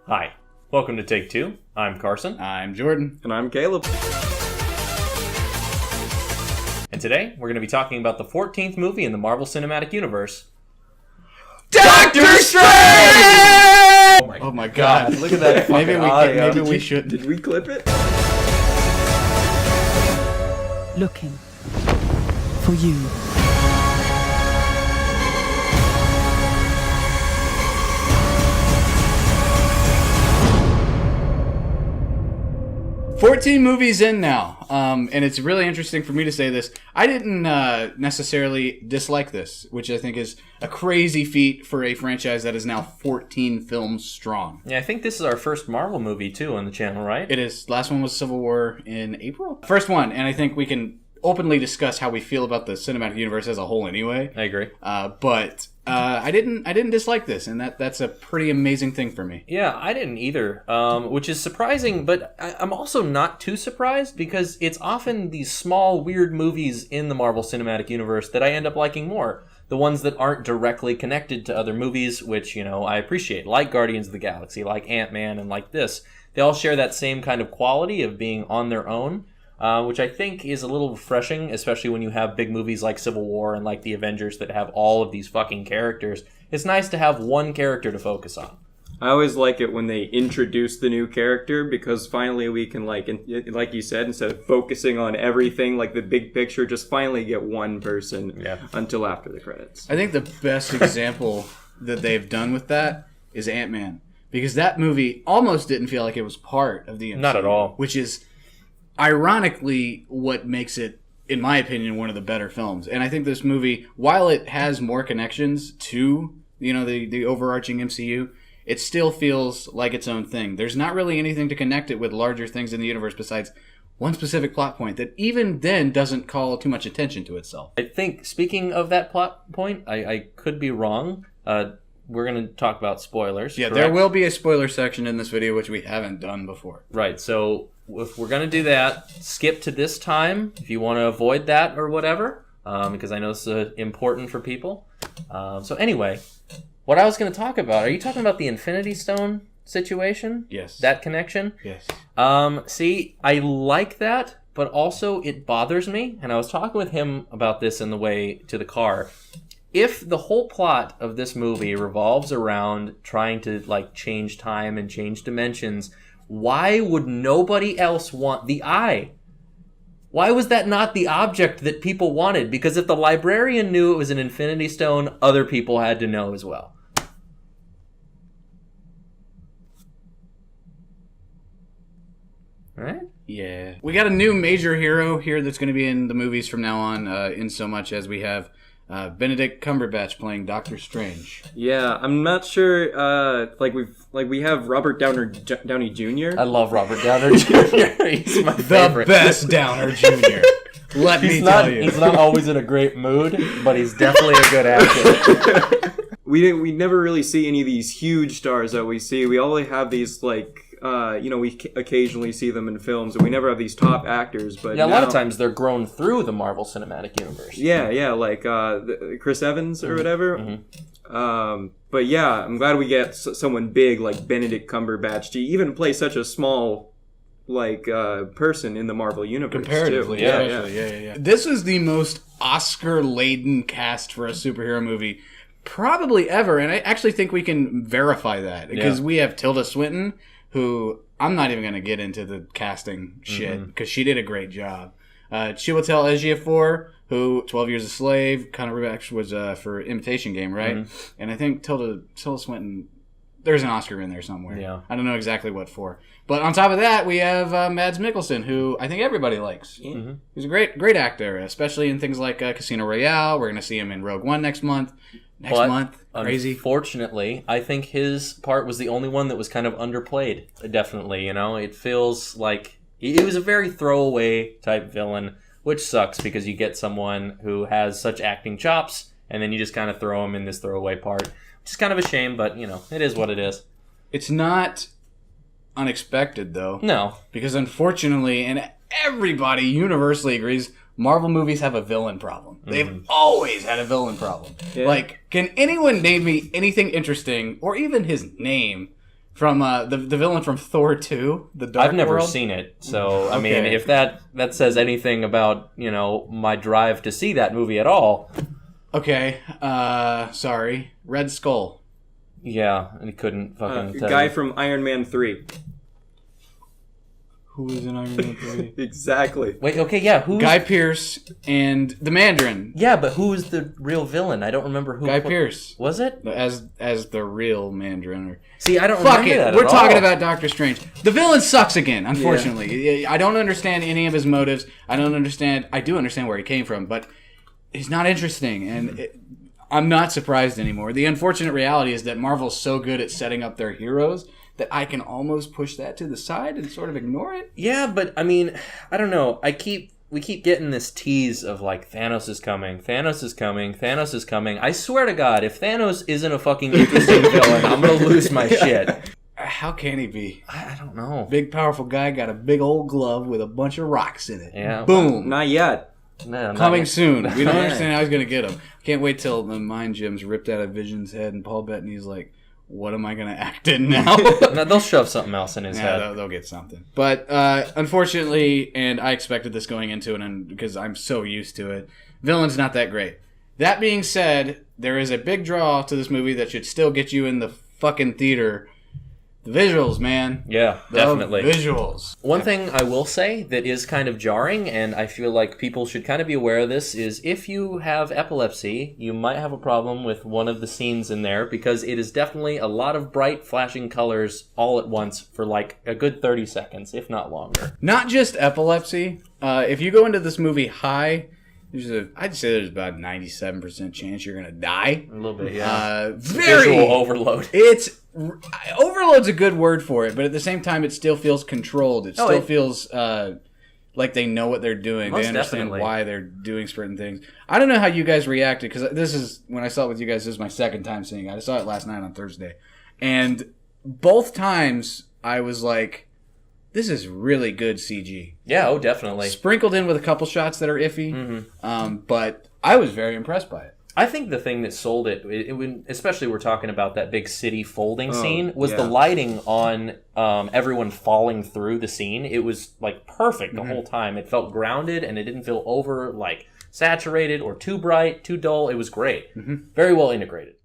Hi, welcome to Take Two. I'm Carson. I'm Jordan. And I'm Caleb. And today, we're going to be talking about the 14th movie in the Marvel Cinematic Universe, Doctor Strange! Oh my god. Look at that. Maybe we should. Did we clip it? Looking for you. "14 movies in now, and it's really interesting for me to say this. I didn't necessarily dislike this, which I think is a crazy feat for a franchise that is now 14 films strong. Yeah, I think this is our first Marvel movie, too, on the channel, right? It is. Last one was Civil War in April. First one, and I think we can openly discuss how we feel about the cinematic universe as a whole anyway. I agree. But I didn't dislike this, and that's a pretty amazing thing for me. Yeah, I didn't either, which is surprising, but I'm also not too surprised because it's often these small, weird movies in the Marvel Cinematic Universe that I end up liking more. The ones that aren't directly connected to other movies, which, I appreciate, like Guardians of the Galaxy, like Ant-Man, and like this. They all share that same kind of quality of being on their own, which I think is a little refreshing, especially when you have big movies like Civil War and like The Avengers that have all of these fucking characters. It's nice to have one character to focus on. I always like it when they introduce the new character because finally we can, like you said, instead of focusing on everything, like the big picture, just finally get one person until after the credits. I think the best example that they've done with that is Ant-Man. Because that movie almost didn't feel like it was part of the MCU. Not at all. Which is ironically what makes it, in my opinion, one of the better films. And I think this movie, while it has more connections to, the overarching MCU, it still feels like its own thing. There's not really anything to connect it with larger things in the universe besides one specific plot point that even then doesn't call too much attention to itself. I think, speaking of that plot point, I could be wrong. We're going to talk about spoilers. Yeah, correct? There will be a spoiler section in this video, which we haven't done before. Right, so if we're going to do that, skip to this time if you want to avoid that or whatever, because I know this is important for people. So anyway, what I was going to talk about, are you talking about the Infinity Stone situation? Yes. That connection? Yes. See, I like that, but also it bothers me, and I was talking with him about this on the way to the car. If the whole plot of this movie revolves around trying to change time and change dimensions, why would nobody else want the eye? Why was that not the object that people wanted? Because if the librarian knew it was an Infinity Stone, other people had to know as well. All right? Yeah. We got a new major hero here that's going to be in the movies from now on, in so much as we have Benedict Cumberbatch playing Doctor Strange. Yeah, I'm not sure. We have Robert Downey Jr. I love Robert Downey Jr. He's my favorite. The best Downer Jr. Let me tell you. He's not always in a great mood, but he's definitely a good actor. We never really see any of these huge stars that we see. We only have these we occasionally see them in films, and we never have these top actors. But yeah, a lot of times they're grown through the Marvel Cinematic Universe. Yeah, like Chris Evans or whatever. Mm-hmm. But yeah, I'm glad we get someone big like Benedict Cumberbatch to even play such a small person in the Marvel universe. Comparatively, too. Yeah. This is the most Oscar-laden cast for a superhero movie probably ever, and I actually think we can verify that because we have Tilda Swinton, who I'm not even going to get into the casting shit because she did a great job. Chiwetel Ejiofor, who 12 Years a Slave, Conor Rubach was for Imitation Game, right? Mm-hmm. And I think Tilda Swinton, there's an Oscar in there somewhere. Yeah. I don't know exactly what for. But on top of that, we have Mads Mikkelsen, who I think everybody likes. Mm-hmm. He's a great actor, especially in things like Casino Royale. We're going to see him in Rogue One next month. Crazy. Unfortunately, I think his part was the only one that was kind of underplayed. Definitely, it feels like it was a very throwaway type villain, which sucks because you get someone who has such acting chops, and then you just kind of throw him in this throwaway part, which is kind of a shame. But it is what it is. It's not unexpected though. No, because unfortunately, and everybody universally agrees, Marvel movies have a villain problem. They've always had a villain problem. Yeah. Can anyone name me anything interesting, or even his name, From the villain from Thor 2, the Dark I've never World. seen it, so I mean, Okay. if that says anything about my drive to see that movie at all, Okay, sorry. Red Skull. yeah, I couldn't fucking tell Guy you. from Iron Man 3. Who is in Iron Man 3? Exactly. Wait, okay, yeah, who's Guy Pearce and the Mandarin. yeah, but who's the real villain? I don't remember who. Guy Pearce. Was it? As the real Mandarin. See, I don't Fuck remember that it. We're at talking all. about Doctor Strange. The villain sucks again, unfortunately. I don't understand any of his motives. I do understand where he came from, but he's not interesting, and I'm not surprised anymore. The unfortunate reality is that Marvel's so good at setting up their heroes that I can almost push that to the side and sort of ignore it. Yeah, but I mean, I don't know. We keep getting this tease of like Thanos is coming, Thanos is coming, Thanos is coming. I swear to God, if Thanos isn't a fucking interesting villain, I'm gonna lose my shit. How can he be? I don't know. Big, powerful guy, got a big old glove with a bunch of rocks in it. Yeah. Boom. Not yet. No, not Coming yet. soon. We don't understand how he's going to get him. Can't wait till the mind gem's ripped out of Vision's head and Paul Bettany's like, what am I going to act in now? No, they'll shove something else in his Yeah, head. they'll get something. But unfortunately, and I expected this going into it, and because I'm so used to it, villain's not that great. That being said, there is a big draw to this movie that should still get you in the fucking theater. The visuals, man. Yeah, The definitely. visuals. One thing I will say that is kind of jarring, and I feel like people should kind of be aware of this, is if you have epilepsy, you might have a problem with one of the scenes in there, because it is definitely a lot of bright, flashing colors all at once for like a good 30 seconds, if not longer. Not just epilepsy. If you go into this movie high, I'd say there's about a 97% chance you're gonna die. A little bit, yeah. Very Visual overload. Overload's a good word for it, but at the same time, it still feels controlled. It still feels like they know what they're doing. Most They understand definitely. why they're doing certain things. I don't know how you guys reacted, because this is when I saw it with you guys. This is my second time seeing it. I saw it last night on Thursday, and both times I was like, "This is really good CG." Yeah, oh, definitely. Sprinkled in with a couple shots that are iffy, Mm-hmm. but I was very impressed by it. I think the thing that sold it, especially we're talking about that big city folding scene, was yeah. the lighting on everyone falling through the scene. It was like perfect the whole time. It felt grounded, and it didn't feel over like saturated or too bright, too dull. It was great. Very well integrated.